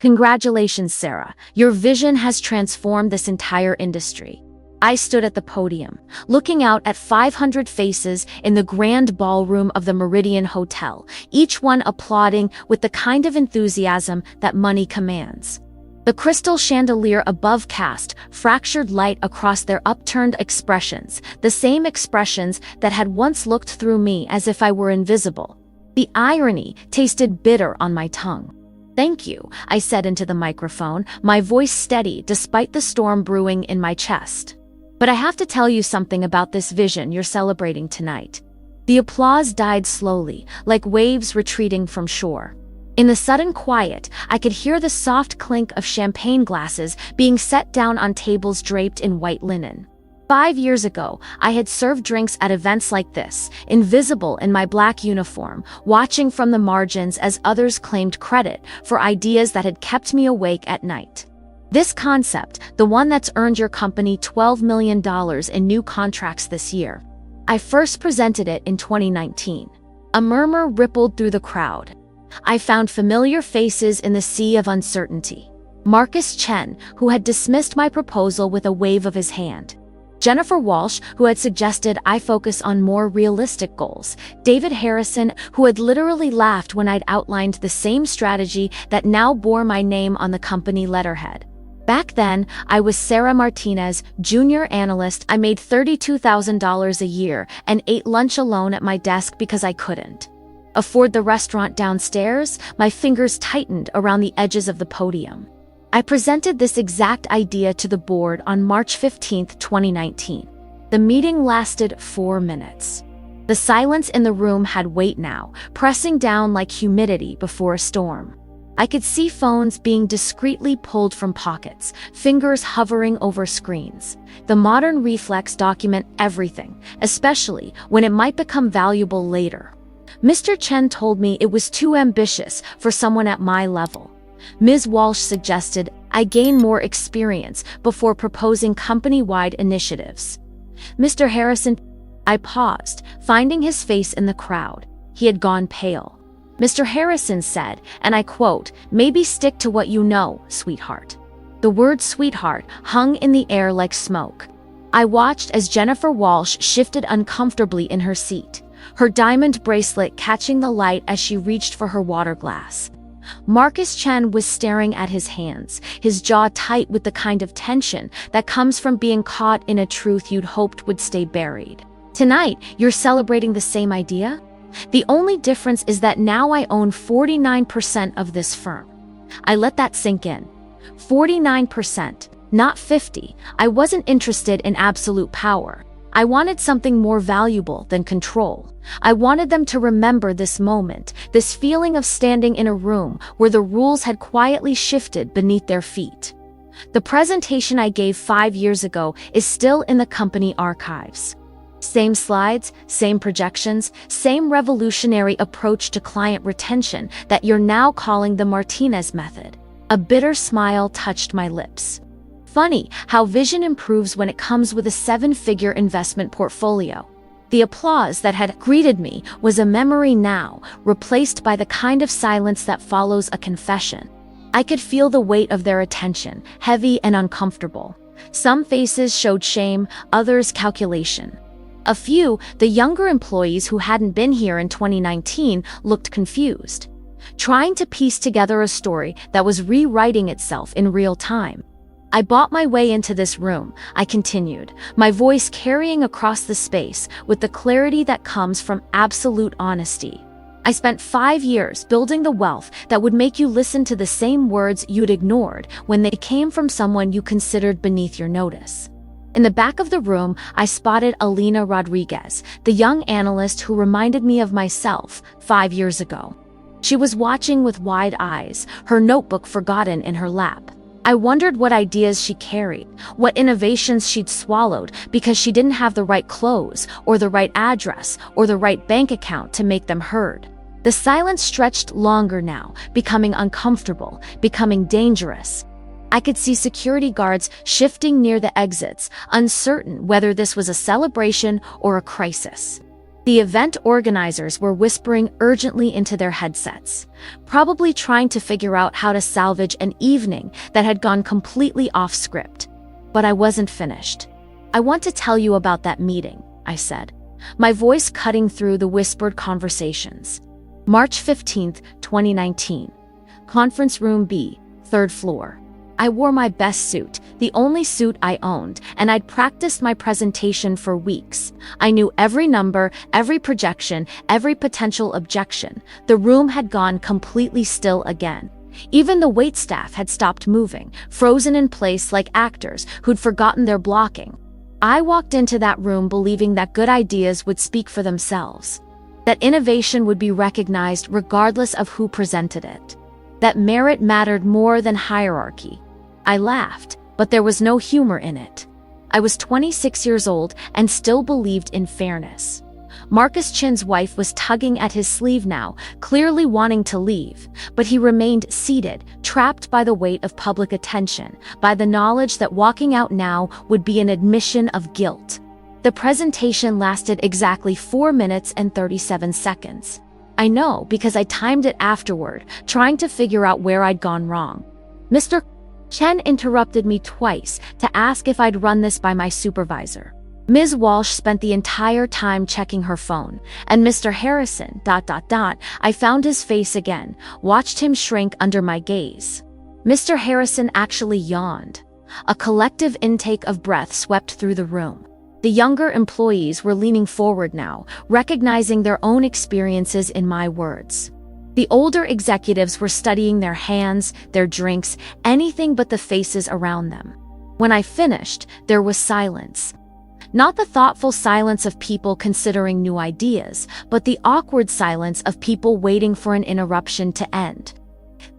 Congratulations, Sarah. Your vision has transformed this entire industry. I stood at the podium, looking out at 500 faces in the grand ballroom of the Meridian Hotel, each one applauding with the kind of enthusiasm that money commands. The crystal chandelier above cast fractured light across their upturned expressions, the same expressions that had once looked through me as if I were invisible. The irony tasted bitter on my tongue. "Thank you," I said into the microphone, my voice steady despite the storm brewing in my chest. "But I have to tell you something about this vision you're celebrating tonight." The applause died slowly, like waves retreating from shore. In the sudden quiet, I could hear the soft clink of champagne glasses being set down on tables draped in white linen. 5 years ago, I had served drinks at events like this, invisible in my black uniform, watching from the margins as others claimed credit for ideas that had kept me awake at night. This concept, the one that's earned your company $12 million in new contracts this year. I first presented it in 2019. A murmur rippled through the crowd. I found familiar faces in the sea of uncertainty. Marcus Chen, who had dismissed my proposal with a wave of his hand. Jennifer Walsh, who had suggested I focus on more realistic goals. David Harrison, who had literally laughed when I'd outlined the same strategy that now bore my name on the company letterhead. Back then, I was Sarah Martinez, junior analyst. I made $32,000 a year and ate lunch alone at my desk because I couldn't afford the restaurant downstairs. My fingers tightened around the edges of the podium. I presented this exact idea to the board on March 15, 2019. The meeting lasted 4 minutes. The silence in the room had weight now, pressing down like humidity before a storm. I could see phones being discreetly pulled from pockets, fingers hovering over screens. The modern reflex document everything, especially when it might become valuable later. Mr. Chen told me it was too ambitious for someone at my level. Ms. Walsh suggested I gain more experience before proposing company-wide initiatives. Mr. Harrison, I paused, finding his face in the crowd. He had gone pale. Mr. Harrison said, and I quote, "Maybe stick to what you know, sweetheart." The word sweetheart hung in the air like smoke. I watched as Jennifer Walsh shifted uncomfortably in her seat, her diamond bracelet catching the light as she reached for her water glass. Marcus Chen was staring at his hands, his jaw tight with the kind of tension that comes from being caught in a truth you'd hoped would stay buried. "Tonight, you're celebrating the same idea? The only difference is that now I own 49% of this firm." I let that sink in. 49%, not 50. I wasn't interested in absolute power. I wanted something more valuable than control. I wanted them to remember this moment, this feeling of standing in a room where the rules had quietly shifted beneath their feet. The presentation I gave 5 years ago is still in the company archives. Same slides, same projections, same revolutionary approach to client retention that you're now calling the Martinez method. A bitter smile touched my lips. Funny how vision improves when it comes with a 7-figure investment portfolio. The applause that had greeted me was a memory now, replaced by the kind of silence that follows a confession. I could feel the weight of their attention, heavy and uncomfortable. Some faces showed shame, others calculation. A few, the younger employees who hadn't been here in 2019, looked confused, trying to piece together a story that was rewriting itself in real time. I bought my way into this room, I continued, my voice carrying across the space with the clarity that comes from absolute honesty. I spent 5 years building the wealth that would make you listen to the same words you'd ignored when they came from someone you considered beneath your notice. In the back of the room, I spotted Alina Rodriguez, the young analyst who reminded me of myself 5 years ago. She was watching with wide eyes, her notebook forgotten in her lap. I wondered what ideas she carried, what innovations she'd swallowed because she didn't have the right clothes, or the right address, or the right bank account to make them heard. The silence stretched longer now, becoming uncomfortable, becoming dangerous. I could see security guards shifting near the exits, uncertain whether this was a celebration or a crisis. The event organizers were whispering urgently into their headsets, probably trying to figure out how to salvage an evening that had gone completely off script. But I wasn't finished. "I want to tell you about that meeting," I said, my voice cutting through the whispered conversations. "March 15th, 2019. Conference Room B, 3rd floor. I wore my best suit, the only suit I owned, and I'd practiced my presentation for weeks. I knew every number, every projection, every potential objection. The room had gone completely still again. Even the waitstaff had stopped moving, frozen in place like actors who'd forgotten their blocking. I walked into that room believing that good ideas would speak for themselves, that innovation would be recognized regardless of who presented it, that merit mattered more than hierarchy. I laughed, but there was no humor in it. I was 26 years old and still believed in fairness. Marcus Chin's wife was tugging at his sleeve now, clearly wanting to leave, but he remained seated, trapped by the weight of public attention, by the knowledge that walking out now would be an admission of guilt. The presentation lasted exactly 4 minutes and 37 seconds. I know because I timed it afterward, trying to figure out where I'd gone wrong. Mr. Chen interrupted me twice to ask if I'd run this by my supervisor. Ms. Walsh spent the entire time checking her phone, and Mr. Harrison, I found his face again, watched him shrink under my gaze. Mr. Harrison actually yawned. A collective intake of breath swept through the room. The younger employees were leaning forward now, recognizing their own experiences in my words. The older executives were studying their hands, their drinks, anything but the faces around them. When I finished, there was silence. Not the thoughtful silence of people considering new ideas, but the awkward silence of people waiting for an interruption to end.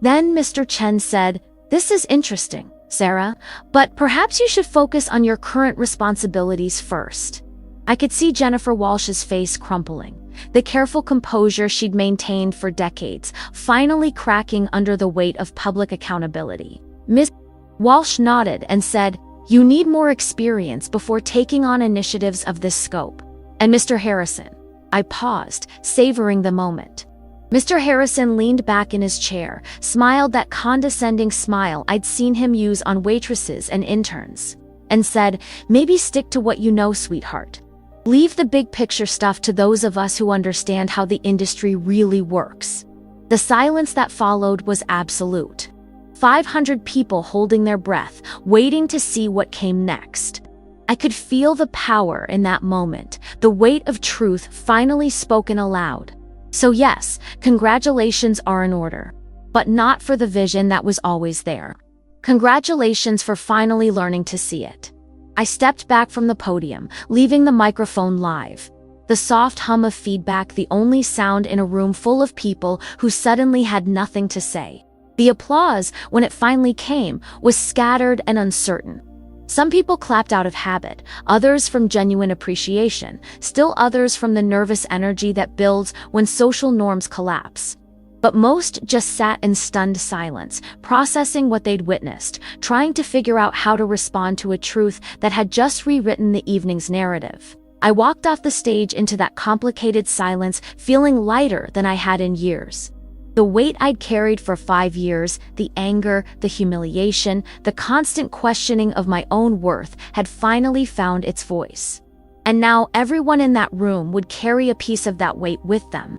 Then Mr. Chen said, "This is interesting, Sarah, but perhaps you should focus on your current responsibilities first." I could see Jennifer Walsh's face crumpling, the careful composure she'd maintained for decades, finally cracking under the weight of public accountability. Ms. Walsh nodded and said, "You need more experience before taking on initiatives of this scope." And Mr. Harrison? I paused, savoring the moment. Mr. Harrison leaned back in his chair, smiled that condescending smile I'd seen him use on waitresses and interns, and said, "Maybe stick to what you know, sweetheart. Leave the big picture stuff to those of us who understand how the industry really works." The silence that followed was absolute. 500 people holding their breath, waiting to see what came next. I could feel the power in that moment, the weight of truth finally spoken aloud. So yes, congratulations are in order, but not for the vision that was always there. Congratulations for finally learning to see it. I stepped back from the podium, leaving the microphone live. The soft hum of feedback, the only sound in a room full of people who suddenly had nothing to say. The applause, when it finally came, was scattered and uncertain. Some people clapped out of habit, others from genuine appreciation, still others from the nervous energy that builds when social norms collapse. But most just sat in stunned silence, processing what they'd witnessed, trying to figure out how to respond to a truth that had just rewritten the evening's narrative. I walked off the stage into that complicated silence, feeling lighter than I had in years. The weight I'd carried for 5 years, the anger, the humiliation, the constant questioning of my own worth had finally found its voice. And now everyone in that room would carry a piece of that weight with them.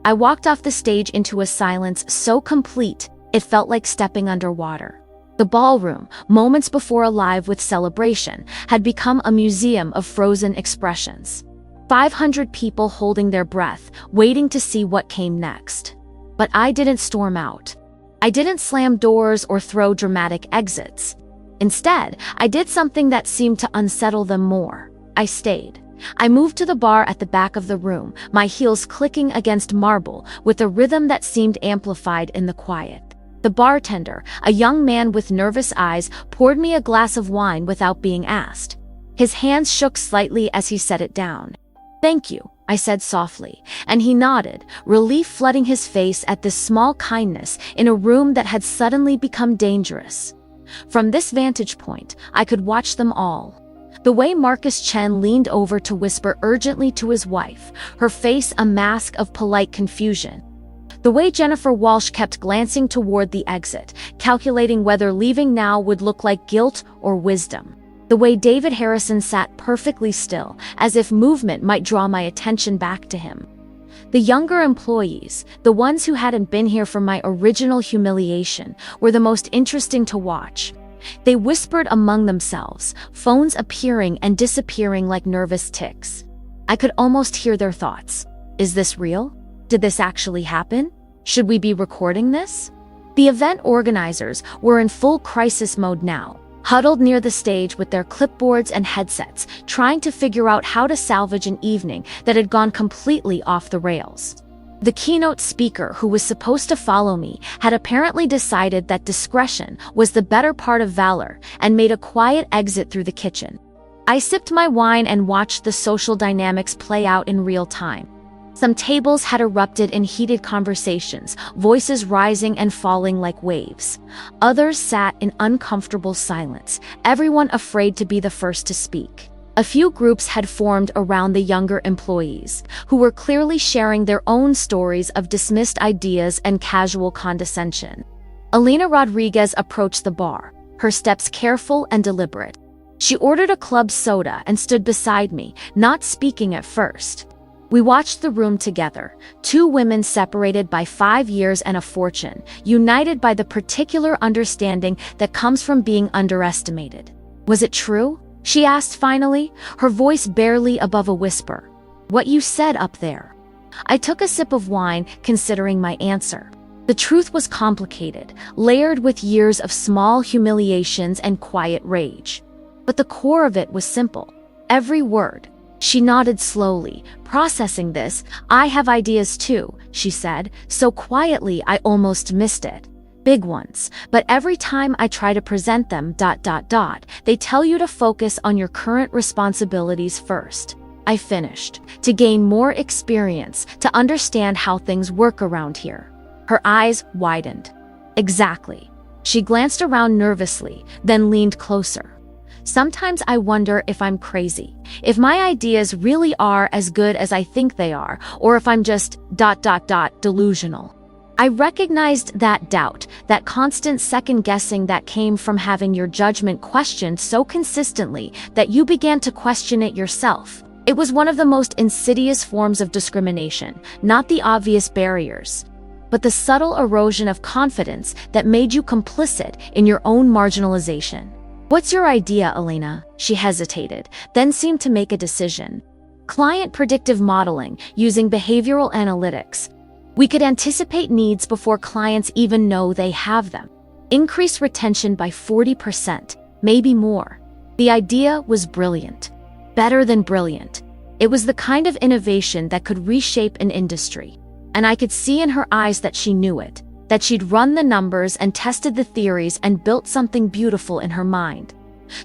I walked off the stage into a silence so complete, it felt like stepping underwater. The ballroom, moments before alive with celebration, had become a museum of frozen expressions. 500 people holding their breath, waiting to see what came next. But I didn't storm out. I didn't slam doors or throw dramatic exits. Instead, I did something that seemed to unsettle them more. I stayed. I moved to the bar at the back of the room, my heels clicking against marble with a rhythm that seemed amplified in the quiet. The bartender, a young man with nervous eyes, poured me a glass of wine without being asked. His hands shook slightly as he set it down. "Thank you," I said softly, and he nodded, relief flooding his face at this small kindness in a room that had suddenly become dangerous. From this vantage point, I could watch them all. The way Marcus Chen leaned over to whisper urgently to his wife, her face a mask of polite confusion. The way Jennifer Walsh kept glancing toward the exit, calculating whether leaving now would look like guilt or wisdom. The way David Harrison sat perfectly still, as if movement might draw my attention back to him. The younger employees, the ones who hadn't been here for my original humiliation, were the most interesting to watch. They whispered among themselves, phones appearing and disappearing like nervous ticks. I could almost hear their thoughts. Is this real? Did this actually happen? Should we be recording this? The event organizers were in full crisis mode now, huddled near the stage with their clipboards and headsets, trying to figure out how to salvage an evening that had gone completely off the rails. The keynote speaker, who was supposed to follow me, had apparently decided that discretion was the better part of valor and made a quiet exit through the kitchen. I sipped my wine and watched the social dynamics play out in real time. Some tables had erupted in heated conversations, voices rising and falling like waves. Others sat in uncomfortable silence, everyone afraid to be the first to speak. A few groups had formed around the younger employees, who were clearly sharing their own stories of dismissed ideas and casual condescension. Alina Rodriguez approached the bar, her steps careful and deliberate. She ordered a club soda and stood beside me, not speaking at first. We watched the room together, two women separated by 5 years and a fortune, united by the particular understanding that comes from being underestimated. Was it true? She asked finally, her voice barely above a whisper. What you said up there. I took a sip of wine, considering my answer. The truth was complicated, layered with years of small humiliations and quiet rage. But the core of it was simple. Every word. She nodded slowly, processing this. I have ideas too, she said, so quietly I almost missed it. Big ones, but every time I try to present them, they tell you to focus on your current responsibilities first. I finished, to gain more experience, to understand how things work around here. Her eyes widened. Exactly. She glanced around nervously, then leaned closer. Sometimes I wonder if I'm crazy, if my ideas really are as good as I think they are, or if I'm just delusional. I recognized that doubt, that constant second-guessing that came from having your judgment questioned so consistently that you began to question it yourself. It was one of the most insidious forms of discrimination, not the obvious barriers, but the subtle erosion of confidence that made you complicit in your own marginalization. What's your idea, Elena? She hesitated, then seemed to make a decision. Client predictive modeling, using behavioral analytics. We could anticipate needs before clients even know they have them. Increase retention by 40%, maybe more. The idea was brilliant. Better than brilliant. It was the kind of innovation that could reshape an industry. And I could see in her eyes that she knew it. That she'd run the numbers and tested the theories and built something beautiful in her mind.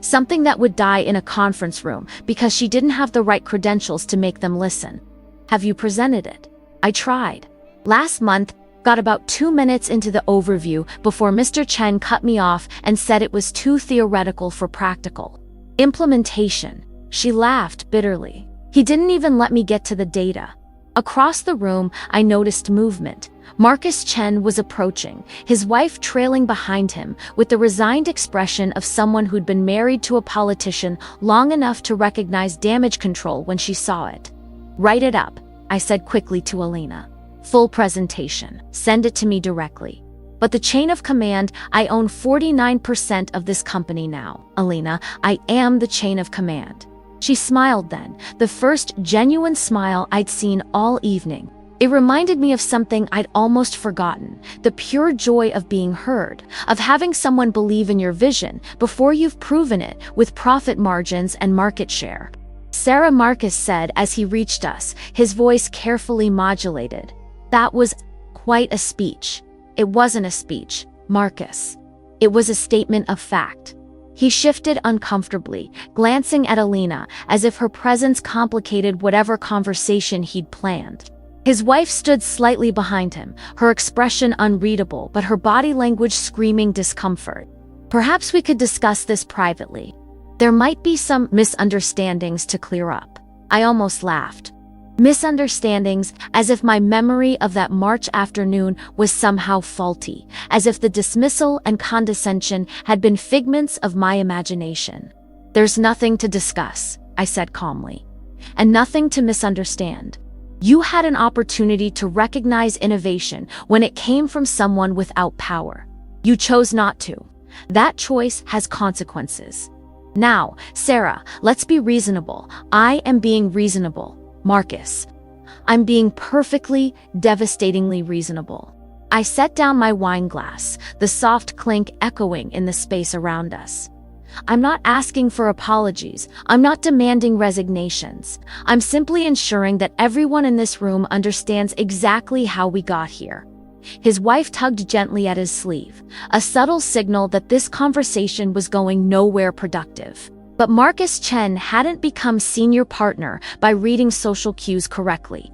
Something that would die in a conference room because she didn't have the right credentials to make them listen. Have you presented it? I tried. Last month, got about 2 minutes into the overview before Mr. Chen cut me off and said it was too theoretical for practical. Implementation. She laughed bitterly. He didn't even let me get to the data. Across the room, I noticed movement. Marcus Chen was approaching, his wife trailing behind him, with the resigned expression of someone who'd been married to a politician long enough to recognize damage control when she saw it. Write it up, I said quickly to Elena. Full presentation. Send it to me directly. But the chain of command, I own 49% of this company now. Elena, I am the chain of command. She smiled then, the first genuine smile I'd seen all evening. It reminded me of something I'd almost forgotten, the pure joy of being heard, of having someone believe in your vision before you've proven it with profit margins and market share. Sarah, Marcus said as he reached us, his voice carefully modulated. That was quite a speech. It wasn't a speech, Marcus. It was a statement of fact. He shifted uncomfortably, glancing at Alina as if her presence complicated whatever conversation he'd planned. His wife stood slightly behind him, her expression unreadable but her body language screaming discomfort. Perhaps we could discuss this privately. There might be some misunderstandings to clear up. I almost laughed. Misunderstandings, as if my memory of that March afternoon was somehow faulty, as if the dismissal and condescension had been figments of my imagination. There's nothing to discuss, I said calmly, and nothing to misunderstand. You had an opportunity to recognize innovation when it came from someone without power. You chose not to. That choice has consequences. Now, Sarah, let's be reasonable. I am being reasonable. Marcus. I'm being perfectly, devastatingly reasonable. I set down my wine glass, the soft clink echoing in the space around us. I'm not asking for apologies. I'm not demanding resignations. I'm simply ensuring that everyone in this room understands exactly how we got here. His wife tugged gently at his sleeve, a subtle signal that this conversation was going nowhere productive. But Marcus Chen hadn't become senior partner by reading social cues correctly.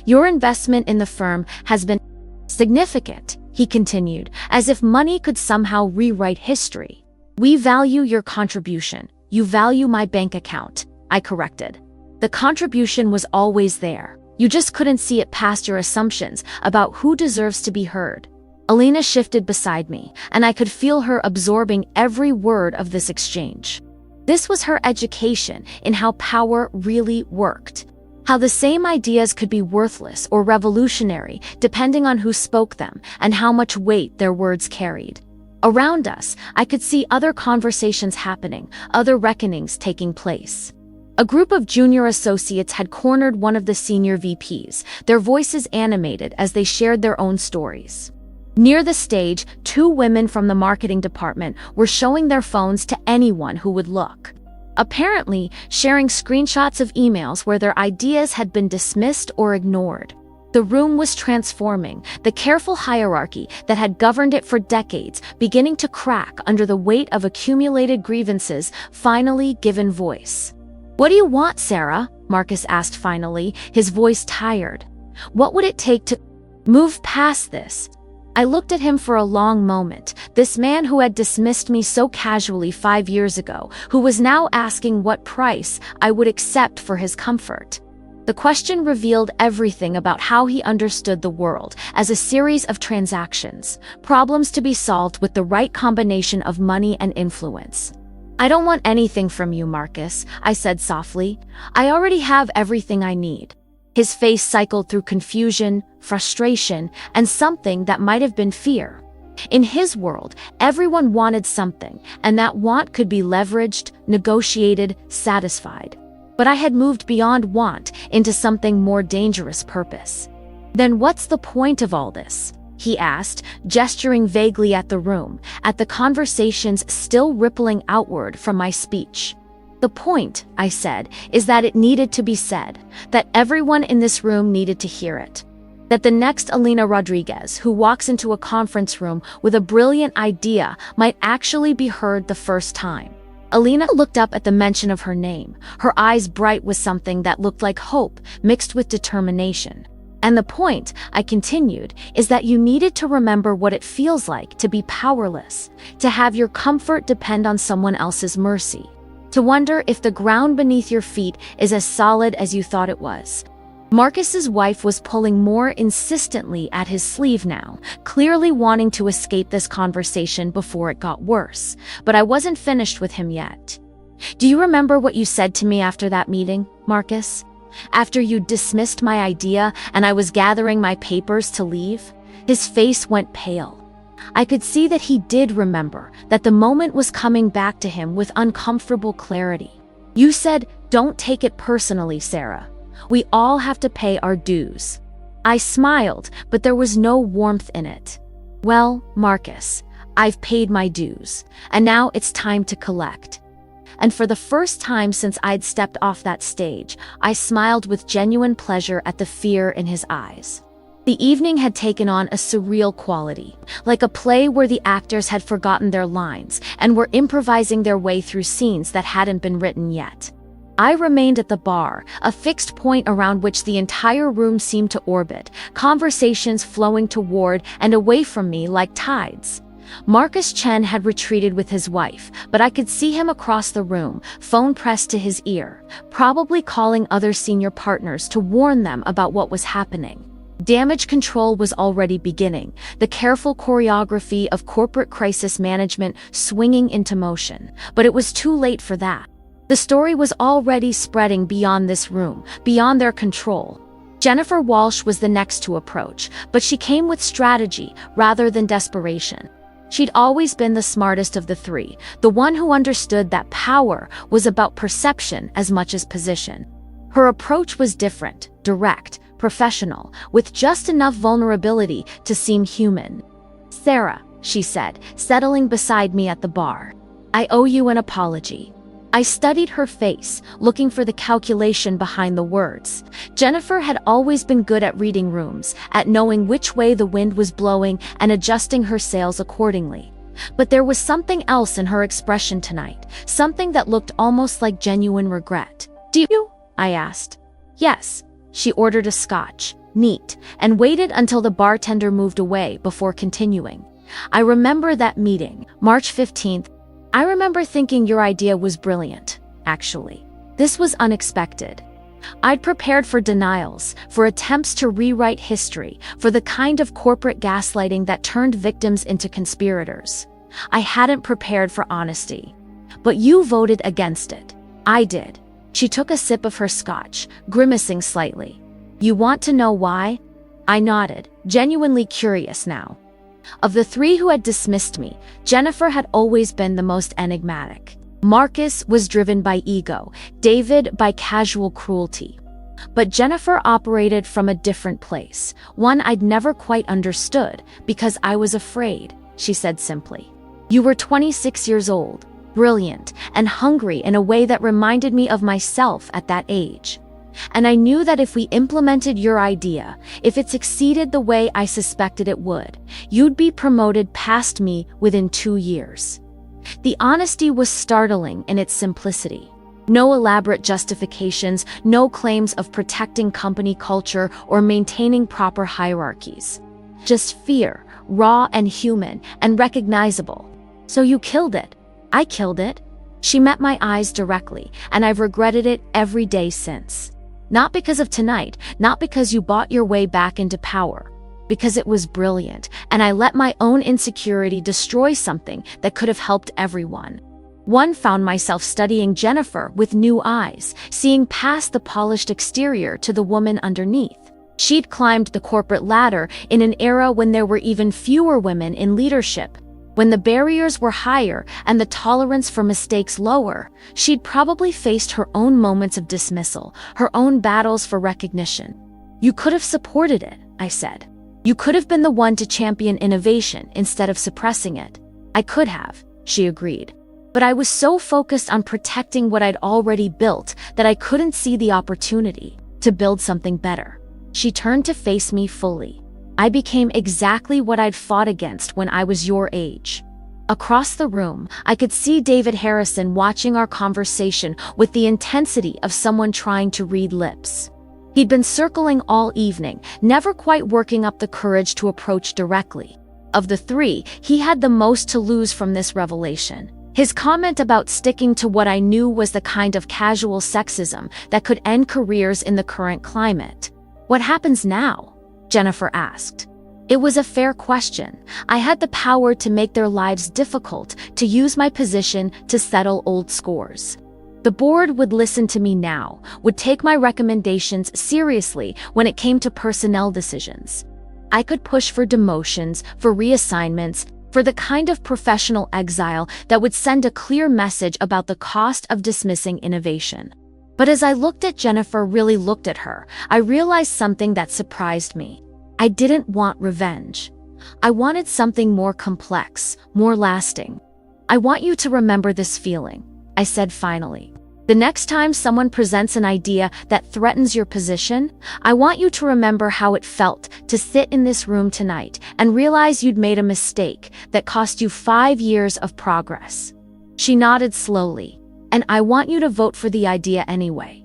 Your investment in the firm has been significant, he continued, as if money could somehow rewrite history. We value your contribution. You value my bank account, I corrected. The contribution was always there. You just couldn't see it past your assumptions about who deserves to be heard. Alina shifted beside me, and I could feel her absorbing every word of this exchange. This was her education in how power really worked. How the same ideas could be worthless or revolutionary depending on who spoke them and how much weight their words carried. Around us, I could see other conversations happening, other reckonings taking place. A group of junior associates had cornered one of the senior VPs, their voices animated as they shared their own stories. Near the stage, 2 women from the marketing department were showing their phones to anyone who would look. Apparently, sharing screenshots of emails where their ideas had been dismissed or ignored. The room was transforming, the careful hierarchy that had governed it for decades beginning to crack under the weight of accumulated grievances finally given voice. What do you want, Sarah? Marcus asked finally, his voice tired. What would it take to move past this? I looked at him for a long moment, this man who had dismissed me so casually 5 years ago, who was now asking what price I would accept for his comfort. The question revealed everything about how he understood the world as a series of transactions, problems to be solved with the right combination of money and influence. I don't want anything from you, Marcus, I said softly. I already have everything I need. His face cycled through confusion, frustration, and something that might have been fear. In his world, everyone wanted something, and that want could be leveraged, negotiated, satisfied. But I had moved beyond want into something more dangerous: purpose. Then what's the point of all this? He asked, gesturing vaguely at the room, at the conversations still rippling outward from my speech. The point, I said, is that it needed to be said, that everyone in this room needed to hear it. That the next Alina Rodriguez who walks into a conference room with a brilliant idea might actually be heard the first time. Alina looked up at the mention of her name, her eyes bright with something that looked like hope mixed with determination. And the point, I continued, is that you needed to remember what it feels like to be powerless, to have your comfort depend on someone else's mercy, to wonder if the ground beneath your feet is as solid as you thought it was. Marcus's wife was pulling more insistently at his sleeve now, clearly wanting to escape this conversation before it got worse, but I wasn't finished with him yet. Do you remember what you said to me after that meeting, Marcus? After you dismissed my idea and I was gathering my papers to leave? His face went pale. I could see that he did remember, that the moment was coming back to him with uncomfortable clarity. You said, "Don't take it personally, Sarah. We all have to pay our dues." I smiled, but there was no warmth in it. Well, Marcus, I've paid my dues, and now it's time to collect. And for the first time since I'd stepped off that stage, I smiled with genuine pleasure at the fear in his eyes. The evening had taken on a surreal quality, like a play where the actors had forgotten their lines and were improvising their way through scenes that hadn't been written yet. I remained at the bar, a fixed point around which the entire room seemed to orbit, conversations flowing toward and away from me like tides. Marcus Chen had retreated with his wife, but I could see him across the room, phone pressed to his ear, probably calling other senior partners to warn them about what was happening. Damage control was already beginning, the careful choreography of corporate crisis management swinging into motion, but it was too late for that. The story was already spreading beyond this room, beyond their control. Jennifer Walsh was the next to approach, but she came with strategy rather than desperation. She'd always been the smartest of the three, the one who understood that power was about perception as much as position. Her approach was different, direct, professional, with just enough vulnerability to seem human. "Sarah," she said, settling beside me at the bar, "I owe you an apology." I studied her face, looking for the calculation behind the words. Jennifer had always been good at reading rooms, at knowing which way the wind was blowing and adjusting her sails accordingly. But there was something else in her expression tonight, something that looked almost like genuine regret. "Do you?" I asked. "Yes." She ordered a scotch, neat, and waited until the bartender moved away before continuing. "I remember that meeting, March 15th. I remember thinking your idea was brilliant, actually. This was unexpected. I'd prepared for denials, for attempts to rewrite history, for the kind of corporate gaslighting that turned victims into conspirators. I hadn't prepared for honesty. But you voted against it. I did." She took a sip of her scotch, grimacing slightly. "You want to know why?" I nodded, genuinely curious now. Of the three who had dismissed me, Jennifer had always been the most enigmatic. Marcus was driven by ego, David by casual cruelty. But Jennifer operated from a different place, one I'd never quite understood, because I was afraid, she said simply. "You were 26 years old, brilliant, and hungry in a way that reminded me of myself at that age. And I knew that if we implemented your idea, if it succeeded the way I suspected it would, you'd be promoted past me within 2 years." The honesty was startling in its simplicity. No elaborate justifications, no claims of protecting company culture or maintaining proper hierarchies. Just fear, raw and human, and recognizable. "So you killed it." "I killed it." She met my eyes directly, and I've regretted it every day since. Not because of tonight, not because you bought your way back into power. Because it was brilliant, and I let my own insecurity destroy something that could have helped everyone. One found myself studying Jennifer with new eyes, seeing past the polished exterior to the woman underneath. She'd climbed the corporate ladder in an era when there were even fewer women in leadership. When the barriers were higher and the tolerance for mistakes lower, she'd probably faced her own moments of dismissal, her own battles for recognition. "You could have supported it," I said. "You could have been the one to champion innovation instead of suppressing it." "I could have," she agreed. "But I was so focused on protecting what I'd already built that I couldn't see the opportunity to build something better." She turned to face me fully. "I became exactly what I'd fought against when I was your age." Across the room, I could see David Harrison watching our conversation with the intensity of someone trying to read lips. He'd been circling all evening, never quite working up the courage to approach directly. Of the three, he had the most to lose from this revelation. His comment about sticking to what I knew was the kind of casual sexism that could end careers in the current climate. "What happens now?" Jennifer asked. It was a fair question. I had the power to make their lives difficult, to use my position to settle old scores. The board would listen to me now, would take my recommendations seriously when it came to personnel decisions. I could push for demotions, for reassignments, for the kind of professional exile that would send a clear message about the cost of dismissing innovation. But as I looked at Jennifer, really looked at her, I realized something that surprised me. I didn't want revenge. I wanted something more complex, more lasting. "I want you to remember this feeling," I said finally. "The next time someone presents an idea that threatens your position, I want you to remember how it felt to sit in this room tonight and realize you'd made a mistake that cost you 5 years of progress." She nodded slowly. "And I want you to vote for the idea anyway."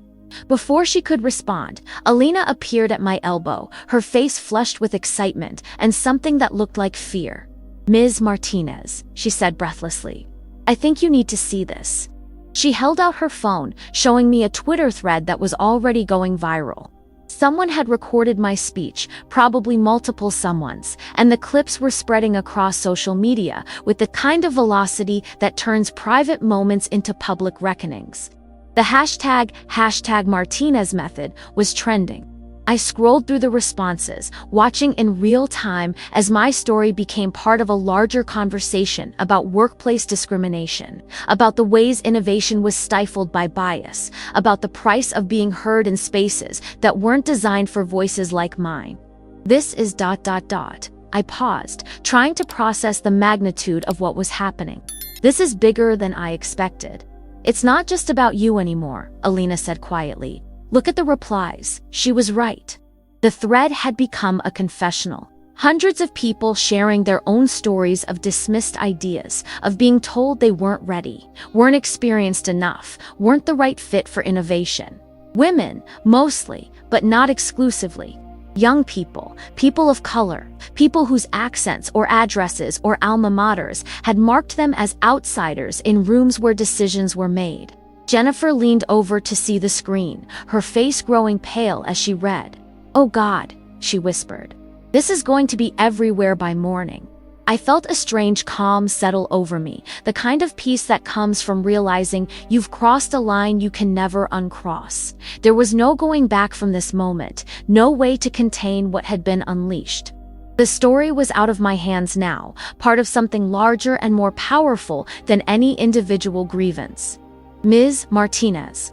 Before she could respond, Alina appeared at my elbow, her face flushed with excitement and something that looked like fear. Ms. Martinez, she said breathlessly. I think you need to see this. She held out her phone, showing me a Twitter thread that was already going viral. Someone had recorded my speech, probably multiple someones, and the clips were spreading across social media with the kind of velocity that turns private moments into public reckonings. The hashtag Martinez method was trending. I scrolled through the responses, watching in real time as my story became part of a larger conversation about workplace discrimination, about the ways innovation was stifled by bias, about the price of being heard in spaces that weren't designed for voices like mine. This is ... I paused, trying to process the magnitude of what was happening. This is bigger than I expected. It's not just about you anymore, Alina said quietly. Look at the replies. She was right. The thread had become a confessional. Hundreds of people sharing their own stories of dismissed ideas, of being told they weren't ready, weren't experienced enough, weren't the right fit for innovation. Women, mostly, but not exclusively. Young people, people of color, people whose accents or addresses or alma maters had marked them as outsiders in rooms where decisions were made. Jennifer leaned over to see the screen, her face growing pale as she read. Oh God, she whispered. This is going to be everywhere by morning. I felt a strange calm settle over me, the kind of peace that comes from realizing you've crossed a line you can never uncross. There was no going back from this moment, no way to contain what had been unleashed. The story was out of my hands now, part of something larger and more powerful than any individual grievance. Ms. Martinez.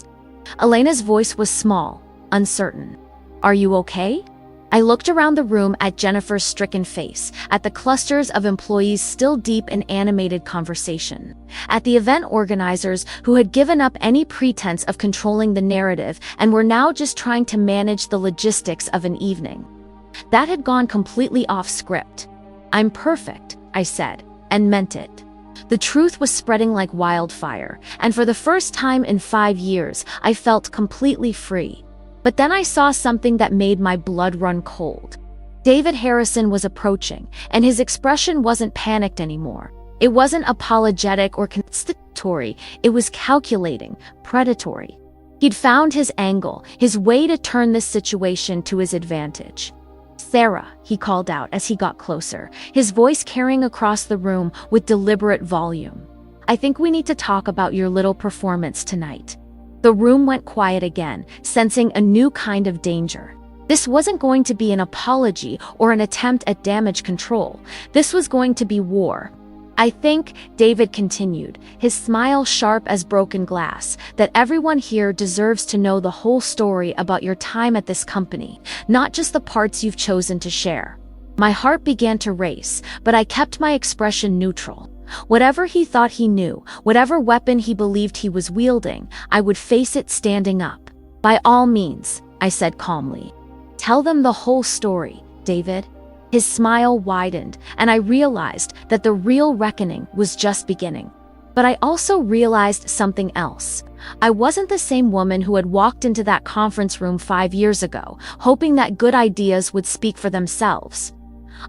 Elena's voice was small, uncertain. Are you okay? I looked around the room at Jennifer's stricken face, at the clusters of employees still deep in animated conversation, at the event organizers who had given up any pretense of controlling the narrative and were now just trying to manage the logistics of an evening. That had gone completely off script. I'm perfect, I said, and meant it. The truth was spreading like wildfire, and for the first time in 5 years, I felt completely free. But then I saw something that made my blood run cold. David Harrison was approaching, and his expression wasn't panicked anymore. It wasn't apologetic or conciliatory, it was calculating, predatory. He'd found his angle, his way to turn this situation to his advantage. Sarah, he called out as he got closer, his voice carrying across the room with deliberate volume. I think we need to talk about your little performance tonight. The room went quiet again, sensing a new kind of danger. This wasn't going to be an apology or an attempt at damage control. This was going to be war. I think, David continued, his smile sharp as broken glass, that everyone here deserves to know the whole story about your time at this company, not just the parts you've chosen to share. My heart began to race, but I kept my expression neutral. Whatever he thought he knew, whatever weapon he believed he was wielding, I would face it standing up. By all means, I said calmly. Tell them the whole story, David. His smile widened, and I realized that the real reckoning was just beginning. But I also realized something else. I wasn't the same woman who had walked into that conference room 5 years ago, hoping that good ideas would speak for themselves.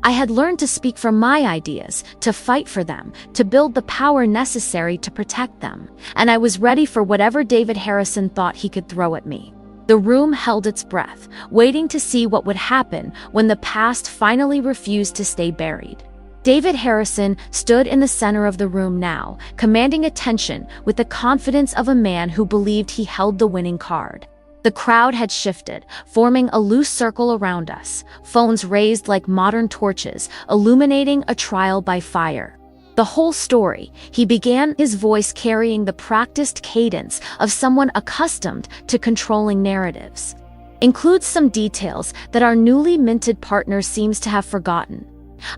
I had learned to speak for my ideas, to fight for them, to build the power necessary to protect them, and I was ready for whatever David Harrison thought he could throw at me. The room held its breath, waiting to see what would happen when the past finally refused to stay buried. David Harrison stood in the center of the room now, commanding attention with the confidence of a man who believed he held the winning card. The crowd had shifted, forming a loose circle around us, phones raised like modern torches, illuminating a trial by fire. The whole story, he began, his voice carrying the practiced cadence of someone accustomed to controlling narratives, includes some details that our newly minted partner seems to have forgotten.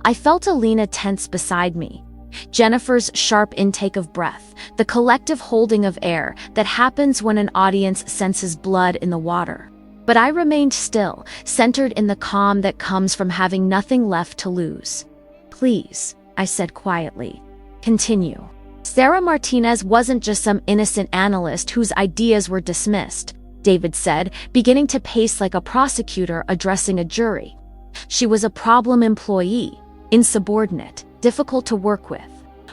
I felt Alina tense beside me. Jennifer's sharp intake of breath, the collective holding of air that happens when an audience senses blood in the water. But I remained still, centered in the calm that comes from having nothing left to lose. Please, I said quietly. Continue. Sarah Martinez wasn't just some innocent analyst whose ideas were dismissed, David said, beginning to pace like a prosecutor addressing a jury. She was a problem employee, insubordinate, difficult to work with.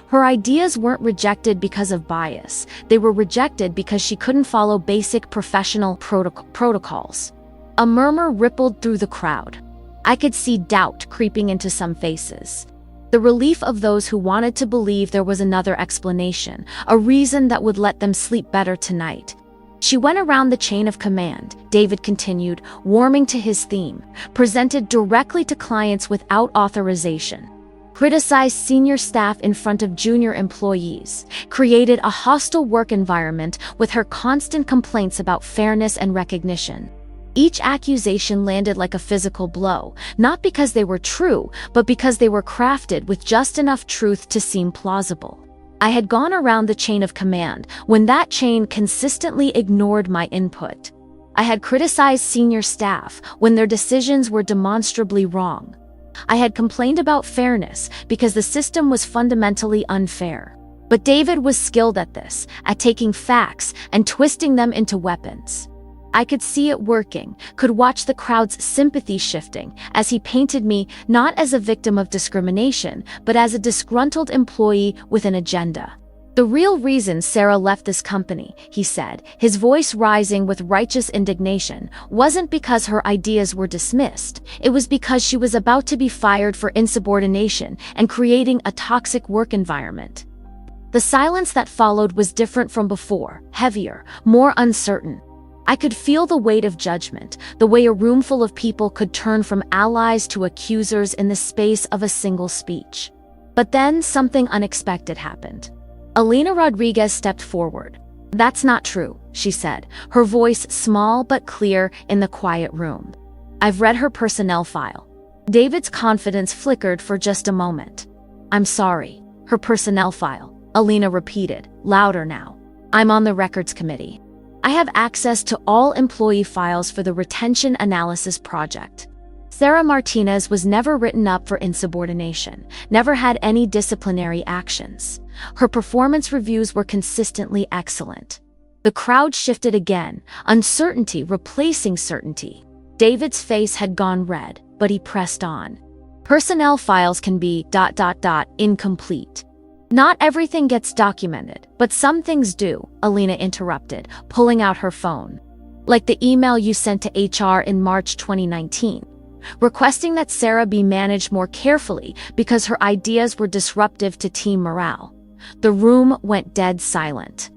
Her ideas weren't rejected because of bias. They were rejected because she couldn't follow basic professional protocols. A murmur rippled through the crowd. I could see doubt creeping into some faces. The relief of those who wanted to believe there was another explanation, a reason that would let them sleep better tonight. She went around the chain of command, David continued, warming to his theme, presented directly to clients without authorization, criticized senior staff in front of junior employees, created a hostile work environment with her constant complaints about fairness and recognition. Each accusation landed like a physical blow, not because they were true, but because they were crafted with just enough truth to seem plausible. I had gone around the chain of command when that chain consistently ignored my input. I had criticized senior staff when their decisions were demonstrably wrong. I had complained about fairness because the system was fundamentally unfair. But David was skilled at this, at taking facts and twisting them into weapons. I could see it working, could watch the crowd's sympathy shifting as he painted me not as a victim of discrimination, but as a disgruntled employee with an agenda. The real reason Sarah left this company, he said, his voice rising with righteous indignation, wasn't because her ideas were dismissed. It was because she was about to be fired for insubordination and creating a toxic work environment. The silence that followed was different from before, heavier, more uncertain. I could feel the weight of judgment, the way a room full of people could turn from allies to accusers in the space of a single speech. But then something unexpected happened. Elena Rodriguez stepped forward. "That's not true," she said, her voice small but clear in the quiet room. "I've read her personnel file." David's confidence flickered for just a moment. "I'm sorry. Her personnel file," Elena repeated, louder now. "I'm on the records committee. I have access to all employee files for the retention analysis project." Sarah Martinez was never written up for insubordination, never had any disciplinary actions. Her performance reviews were consistently excellent. The crowd shifted again, uncertainty replacing certainty. David's face had gone red, but he pressed on. "Personnel files can be ... incomplete. Not everything gets documented, but some things do," Elena interrupted, pulling out her phone. "Like the email you sent to HR in March 2019, requesting that Sarah be managed more carefully because her ideas were disruptive to team morale." The room went dead silent.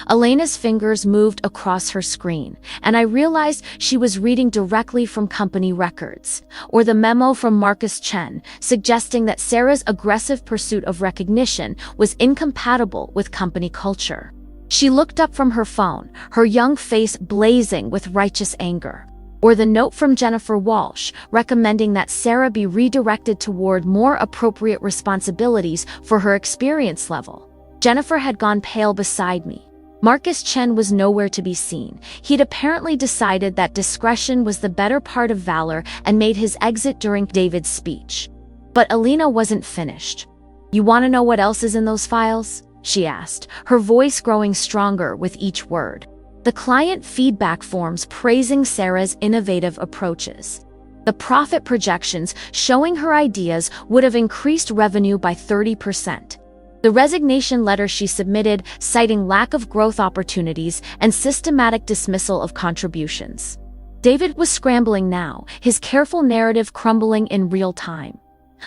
Elena's fingers moved across her screen, and I realized she was reading directly from company records, or the memo from Marcus Chen, suggesting that Sarah's aggressive pursuit of recognition was incompatible with company culture. She looked up from her phone, her young face blazing with righteous anger. Or the note from Jennifer Walsh, recommending that Sarah be redirected toward more appropriate responsibilities for her experience level. Jennifer had gone pale beside me. Marcus Chen was nowhere to be seen. He'd apparently decided that discretion was the better part of valor and made his exit during David's speech. But Elena wasn't finished. "You want to know what else is in those files?" she asked, her voice growing stronger with each word. "The client feedback forms praising Sarah's innovative approaches. The profit projections showing her ideas would have increased revenue by 30%. The resignation letter she submitted citing lack of growth opportunities and systematic dismissal of contributions." David was scrambling now, his careful narrative crumbling in real time.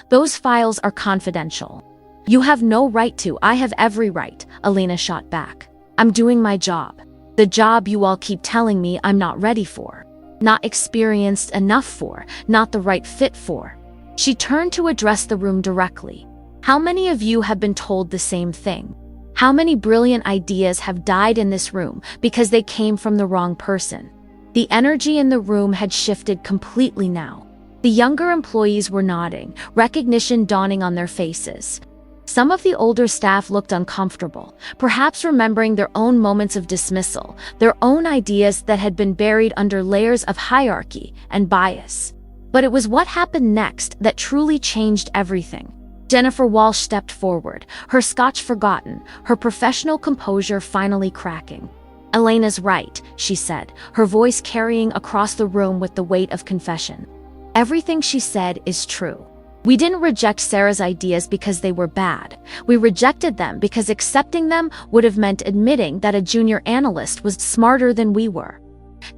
"Those files are confidential." "You have no right to." "I have every right," Elena shot back. "I'm doing my job. The job you all keep telling me I'm not ready for, not experienced enough for, not the right fit for." She turned to address the room directly. "How many of you have been told the same thing? How many brilliant ideas have died in this room because they came from the wrong person?" The energy in the room had shifted completely now. The younger employees were nodding, recognition dawning on their faces. Some of the older staff looked uncomfortable, perhaps remembering their own moments of dismissal, their own ideas that had been buried under layers of hierarchy and bias. But it was what happened next that truly changed everything. Jennifer Walsh stepped forward, her scotch forgotten, her professional composure finally cracking. "Elena's right," she said, her voice carrying across the room with the weight of confession. "Everything she said is true. We didn't reject Sarah's ideas because they were bad. We rejected them because accepting them would have meant admitting that a junior analyst was smarter than we were.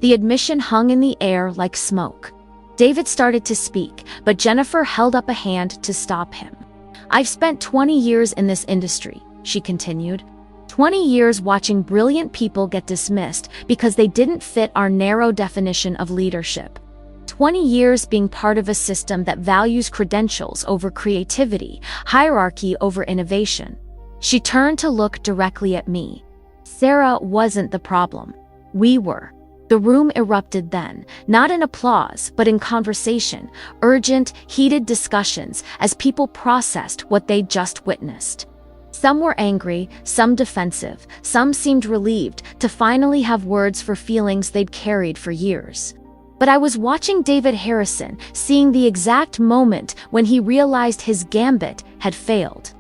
The admission hung in the air like smoke. David started to speak, but Jennifer held up a hand to stop him. "I've spent 20 years in this industry," she continued. 20 years watching brilliant people get dismissed because they didn't fit our narrow definition of leadership. 20 years being part of a system that values credentials over creativity, hierarchy over innovation. She turned to look directly at me. Sarah wasn't the problem. We were. The room erupted then, not in applause, but in conversation, urgent, heated discussions as people processed what they'd just witnessed. Some were angry, some defensive, some seemed relieved to finally have words for feelings they'd carried for years. But I was watching David Harrison, seeing the exact moment when he realized his gambit had failed.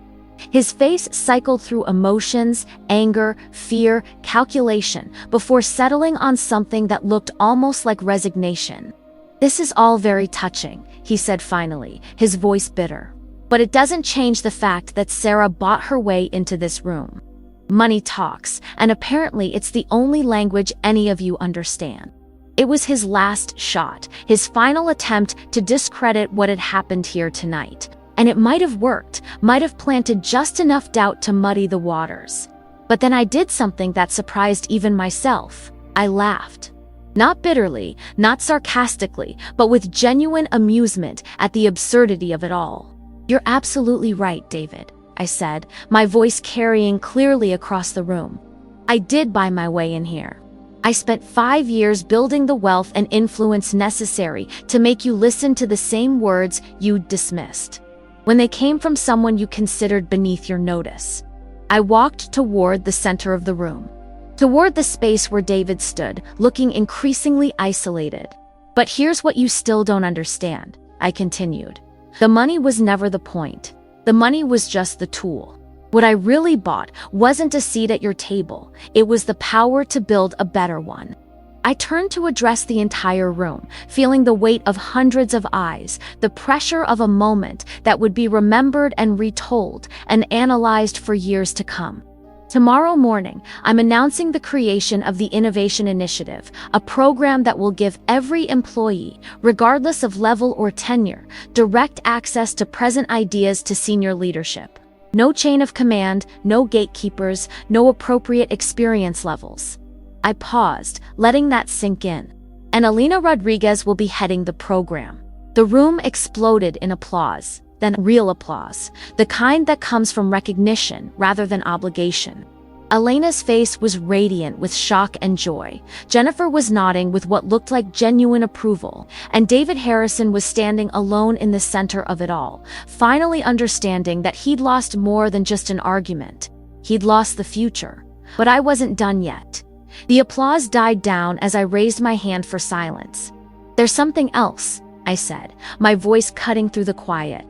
His face cycled through emotions, anger, fear, calculation, before settling on something that looked almost like resignation. "This is all very touching," he said finally, his voice bitter. "But it doesn't change the fact that Sarah bought her way into this room. Money talks, and apparently it's the only language any of you understand." It was his last shot, his final attempt to discredit what had happened here tonight. And it might have worked, might have planted just enough doubt to muddy the waters. But then I did something that surprised even myself. I laughed. Not bitterly, not sarcastically, but with genuine amusement at the absurdity of it all. "You're absolutely right, David," I said, my voice carrying clearly across the room. "I did buy my way in here. I spent 5 years building the wealth and influence necessary to make you listen to the same words you dismissed, when they came from someone you considered beneath your notice." I walked toward the center of the room, toward the space where David stood, looking increasingly isolated. "But here's what you still don't understand," I continued. "The money was never the point. The money was just the tool. What I really bought wasn't a seat at your table, it was the power to build a better one." I turned to address the entire room, feeling the weight of hundreds of eyes, the pressure of a moment that would be remembered and retold and analyzed for years to come. "Tomorrow morning, I'm announcing the creation of the Innovation Initiative, a program that will give every employee, regardless of level or tenure, direct access to present ideas to senior leadership. No chain of command, no gatekeepers, no appropriate experience levels." I paused, letting that sink in. "And Alina Rodriguez will be heading the program." The room exploded in applause, then real applause, the kind that comes from recognition rather than obligation. Elena's face was radiant with shock and joy. Jennifer was nodding with what looked like genuine approval, and David Harrison was standing alone in the center of it all, finally understanding that he'd lost more than just an argument. He'd lost the future. But I wasn't done yet. The applause died down as I raised my hand for silence. "There's something else," I said, my voice cutting through the quiet.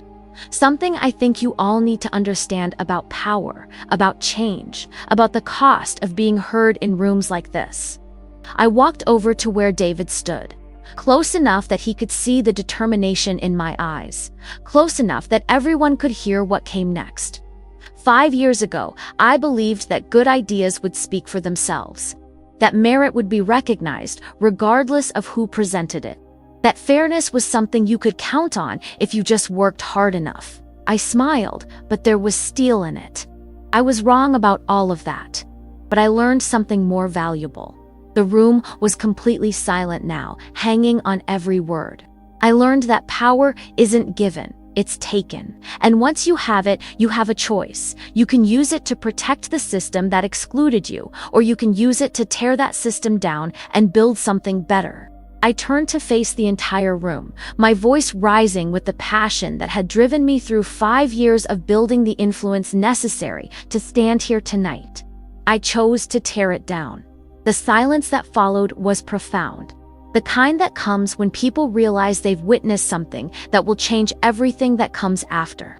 "Something I think you all need to understand about power, about change, about the cost of being heard in rooms like this." I walked over to where David stood, close enough that he could see the determination in my eyes, close enough that everyone could hear what came next. 5 years ago, I believed that good ideas would speak for themselves, that merit would be recognized regardless of who presented it, that fairness was something you could count on if you just worked hard enough. I smiled, but there was steel in it. I was wrong about all of that. But I learned something more valuable. The room was completely silent now, hanging on every word. I learned that power isn't given, it's taken. And once you have it, you have a choice. You can use it to protect the system that excluded you, or you can use it to tear that system down and build something better. I turned to face the entire room, my voice rising with the passion that had driven me through 5 years of building the influence necessary to stand here tonight. I chose to tear it down. The silence that followed was profound. The kind that comes when people realize they've witnessed something that will change everything that comes after.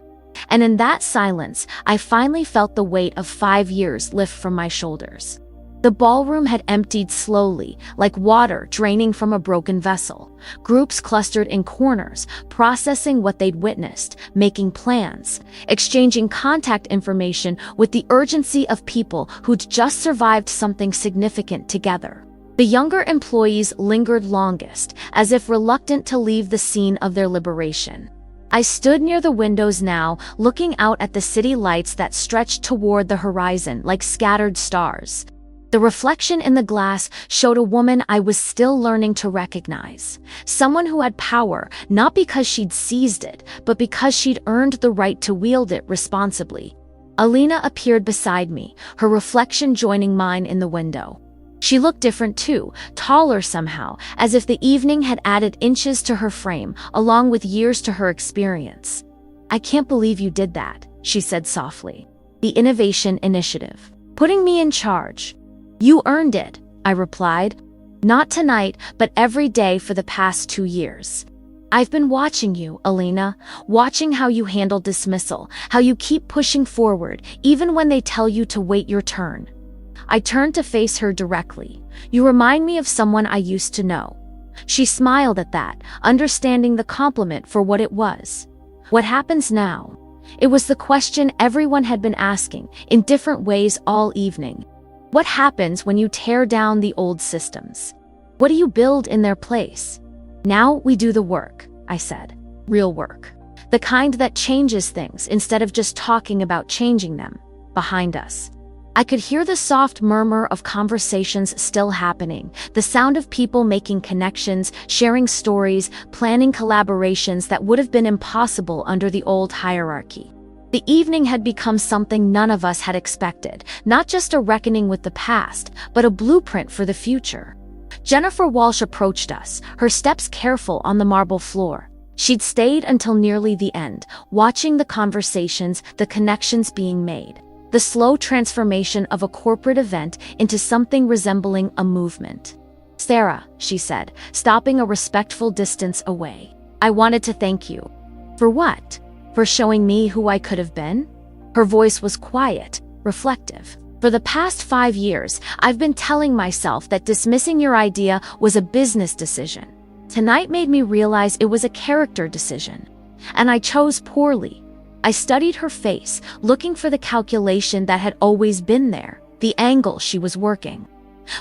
And in that silence, I finally felt the weight of 5 years lift from my shoulders. The ballroom had emptied slowly, like water draining from a broken vessel. Groups clustered in corners, processing what they'd witnessed, making plans, exchanging contact information with the urgency of people who'd just survived something significant together. The younger employees lingered longest, as if reluctant to leave the scene of their liberation. I stood near the windows now, looking out at the city lights that stretched toward the horizon like scattered stars. The reflection in the glass showed a woman I was still learning to recognize. Someone who had power, not because she'd seized it, but because she'd earned the right to wield it responsibly. Alina appeared beside me, her reflection joining mine in the window. She looked different too, taller somehow, as if the evening had added inches to her frame, along with years to her experience. "I can't believe you did that," she said softly. "The Innovation Initiative. Putting me in charge." "You earned it," I replied. "Not tonight, but every day for the past 2 years. I've been watching you, Alina, watching how you handle dismissal, how you keep pushing forward, even when they tell you to wait your turn." I turned to face her directly. "You remind me of someone I used to know." She smiled at that, understanding the compliment for what it was. "What happens now?" It was the question everyone had been asking, in different ways all evening. What happens when you tear down the old systems? What do you build in their place? "Now we do the work," I said. "Real work. The kind that changes things instead of just talking about changing them." Behind us, I could hear the soft murmur of conversations still happening, the sound of people making connections, sharing stories, planning collaborations that would have been impossible under the old hierarchy. The evening had become something none of us had expected, not just a reckoning with the past, but a blueprint for the future. Jennifer Walsh approached us, her steps careful on the marble floor. She'd stayed until nearly the end, watching the conversations, the connections being made, the slow transformation of a corporate event into something resembling a movement. "Sarah," she said, stopping a respectful distance away. "I wanted to thank you." "For what?" "For showing me who I could have been?" Her voice was quiet, reflective. "For the past 5 years, I've been telling myself that dismissing your idea was a business decision. Tonight made me realize it was a character decision. And I chose poorly." I studied her face, looking for the calculation that had always been there, the angle she was working.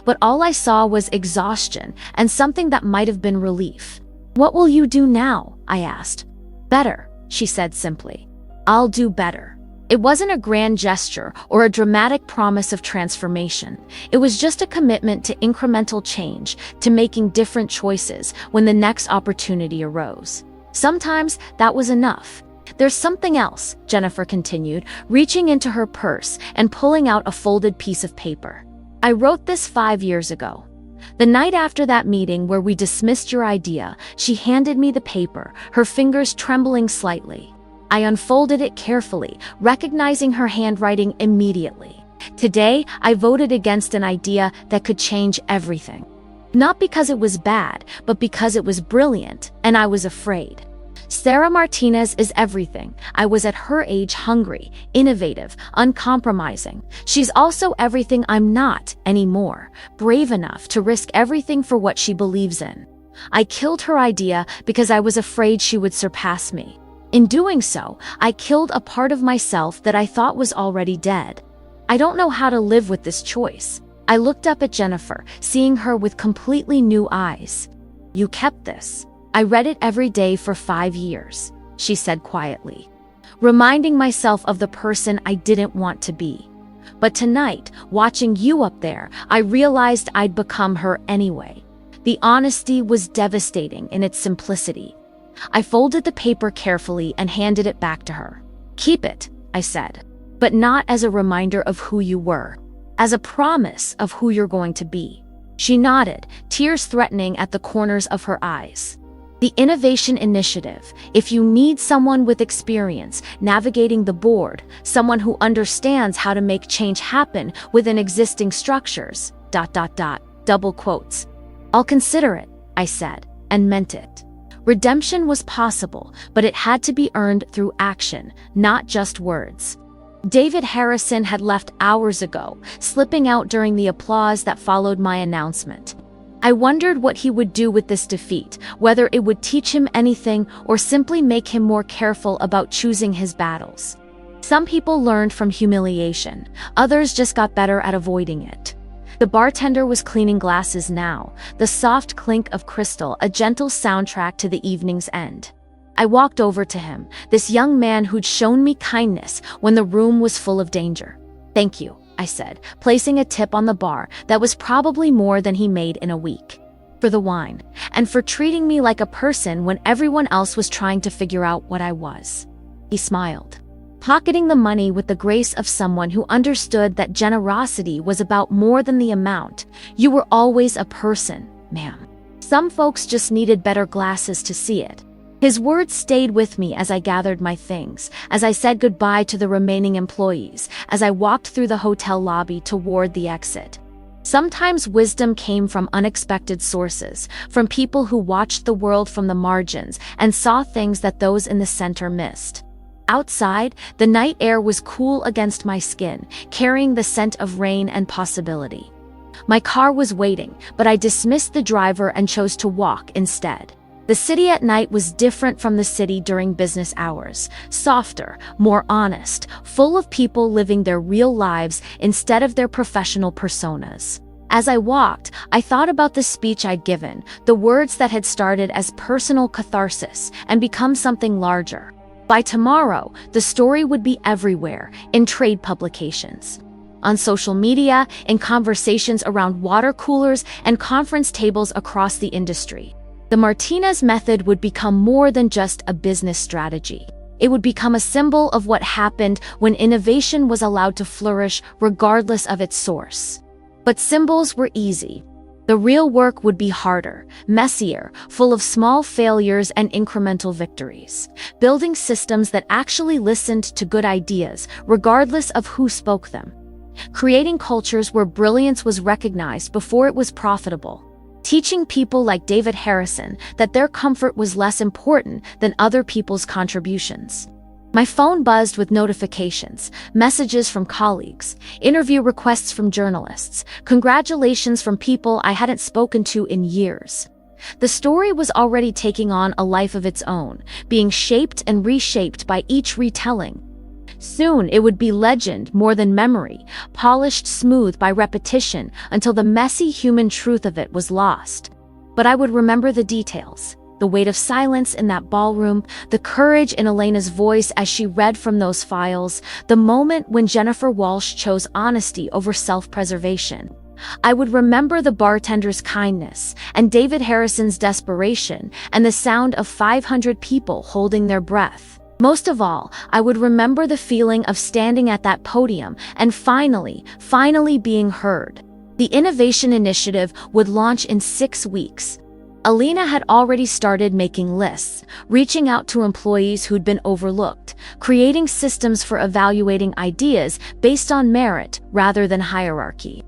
But all I saw was exhaustion and something that might have been relief. "What will you do now?" I asked. "Better," she said simply. "I'll do better." It wasn't a grand gesture or a dramatic promise of transformation. It was just a commitment to incremental change, to making different choices when the next opportunity arose. Sometimes that was enough. "There's something else," Jennifer continued, reaching into her purse and pulling out a folded piece of paper. "I wrote this 5 years ago. The night after that meeting where we dismissed your idea." She handed me the paper, her fingers trembling slightly. I unfolded it carefully, recognizing her handwriting immediately. "Today, I voted against an idea that could change everything. Not because it was bad, but because it was brilliant, and I was afraid. Sarah Martinez is everything. I was at her age hungry, innovative, uncompromising. She's also everything I'm not anymore, brave enough to risk everything for what she believes in. I killed her idea because I was afraid she would surpass me. In doing so, I killed a part of myself that I thought was already dead. I don't know how to live with this choice." I looked up at Jennifer, seeing her with completely new eyes. "You kept this." "I read it every day for 5 years," she said quietly, reminding myself of the person I didn't want to be. But tonight, watching you up there, I realized I'd become her anyway. The honesty was devastating in its simplicity. I folded the paper carefully and handed it back to her. "Keep it," I said, "but not as a reminder of who you were, as a promise of who you're going to be." She nodded, tears threatening at the corners of her eyes. "The Innovation Initiative. If you need someone with experience navigating the board, someone who understands how to make change happen within existing structures, ... double quotes. I'll consider it," I said, and meant it. Redemption was possible, but it had to be earned through action, not just words. David Harrison had left hours ago, slipping out during the applause that followed my announcement. I wondered what he would do with this defeat, whether it would teach him anything or simply make him more careful about choosing his battles. Some people learned from humiliation, others just got better at avoiding it. The bartender was cleaning glasses now, the soft clink of crystal a gentle soundtrack to the evening's end. I walked over to him, this young man who'd shown me kindness when the room was full of danger. "Thank you," I said, placing a tip on the bar that was probably more than he made in a week. "For the wine, and for treating me like a person when everyone else was trying to figure out what I was." He smiled, pocketing the money with the grace of someone who understood that generosity was about more than the amount. "You were always a person, ma'am. Some folks just needed better glasses to see it." His words stayed with me as I gathered my things, as I said goodbye to the remaining employees, as I walked through the hotel lobby toward the exit. Sometimes wisdom came from unexpected sources, from people who watched the world from the margins and saw things that those in the center missed. Outside, the night air was cool against my skin, carrying the scent of rain and possibility. My car was waiting, but I dismissed the driver and chose to walk instead. The city at night was different from the city during business hours, softer, more honest, full of people living their real lives instead of their professional personas. As I walked, I thought about the speech I'd given, the words that had started as personal catharsis and become something larger. By tomorrow, the story would be everywhere, in trade publications, on social media, in conversations around water coolers and conference tables across the industry. The Martinez method would become more than just a business strategy. It would become a symbol of what happened when innovation was allowed to flourish regardless of its source. But symbols were easy. The real work would be harder, messier, full of small failures and incremental victories. Building systems that actually listened to good ideas, regardless of who spoke them. Creating cultures where brilliance was recognized before it was profitable. Teaching people like David Harrison that their comfort was less important than other people's contributions. My phone buzzed with notifications, messages from colleagues, interview requests from journalists, congratulations from people I hadn't spoken to in years. The story was already taking on a life of its own, being shaped and reshaped by each retelling. Soon it would be legend more than memory, polished smooth by repetition until the messy human truth of it was lost. But I would remember the details, the weight of silence in that ballroom, the courage in Elena's voice as she read from those files, the moment when Jennifer Walsh chose honesty over self-preservation. I would remember the bartender's kindness, and David Harrison's desperation, and the sound of 500 people holding their breath. Most of all, I would remember the feeling of standing at that podium and finally being heard. The innovation initiative would launch in 6 weeks. Elena had already started making lists, reaching out to employees who'd been overlooked, creating systems for evaluating ideas based on merit rather than hierarchy.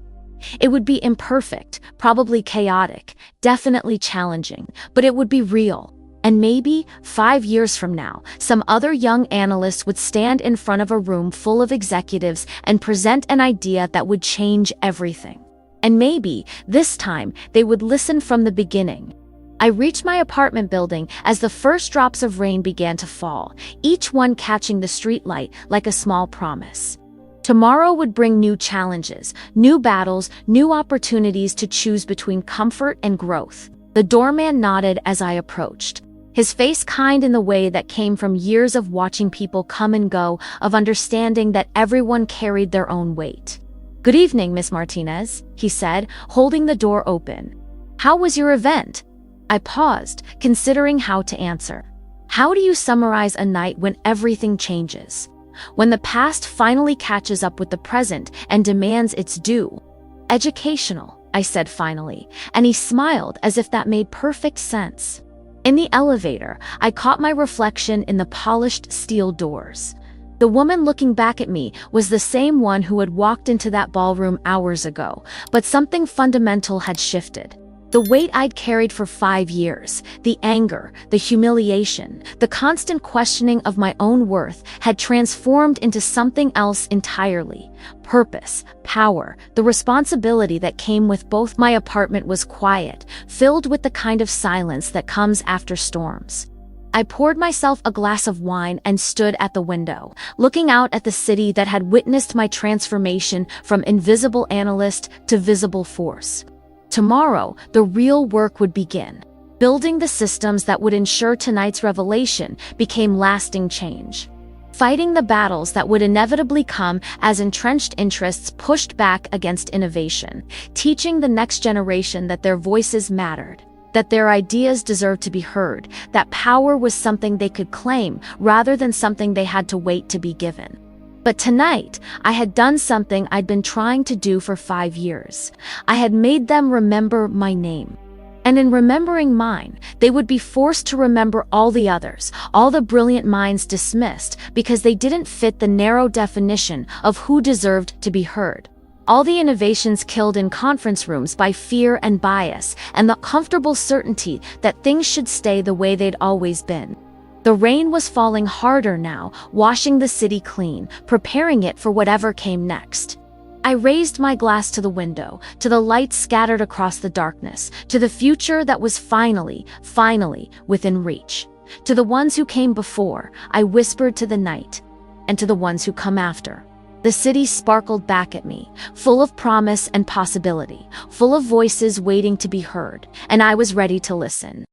It would be imperfect, probably chaotic, definitely challenging, but it would be real. And maybe, 5 years from now, some other young analyst would stand in front of a room full of executives and present an idea that would change everything. And maybe, this time, they would listen from the beginning. I reached my apartment building as the first drops of rain began to fall, each one catching the streetlight like a small promise. Tomorrow would bring new challenges, new battles, new opportunities to choose between comfort and growth. The doorman nodded as I approached. His face kind in the way that came from years of watching people come and go, of understanding that everyone carried their own weight. "Good evening, Miss Martinez," he said, holding the door open. "How was your event?" I paused, considering how to answer. How do you summarize a night when everything changes? When the past finally catches up with the present and demands its due? "Educational," I said finally, and he smiled as if that made perfect sense. In the elevator, I caught my reflection in the polished steel doors. The woman looking back at me was the same one who had walked into that ballroom hours ago, but something fundamental had shifted. The weight I'd carried for 5 years, the anger, the humiliation, the constant questioning of my own worth had transformed into something else entirely. Purpose, power, the responsibility that came with both. My apartment was quiet, filled with the kind of silence that comes after storms. I poured myself a glass of wine and stood at the window, looking out at the city that had witnessed my transformation from invisible analyst to visible force. Tomorrow, the real work would begin. Building the systems that would ensure tonight's revelation became lasting change. Fighting the battles that would inevitably come as entrenched interests pushed back against innovation. Teaching the next generation that their voices mattered, that their ideas deserved to be heard, that power was something they could claim rather than something they had to wait to be given. But tonight, I had done something I'd been trying to do for 5 years. I had made them remember my name. And in remembering mine, they would be forced to remember all the others, all the brilliant minds dismissed because they didn't fit the narrow definition of who deserved to be heard. All the innovations killed in conference rooms by fear and bias, and the comfortable certainty that things should stay the way they'd always been. The rain was falling harder now, washing the city clean, preparing it for whatever came next. I raised my glass to the window, to the light scattered across the darkness, to the future that was finally within reach. To the ones who came before, I whispered to the night, and to the ones who come after. The city sparkled back at me, full of promise and possibility, full of voices waiting to be heard, and I was ready to listen.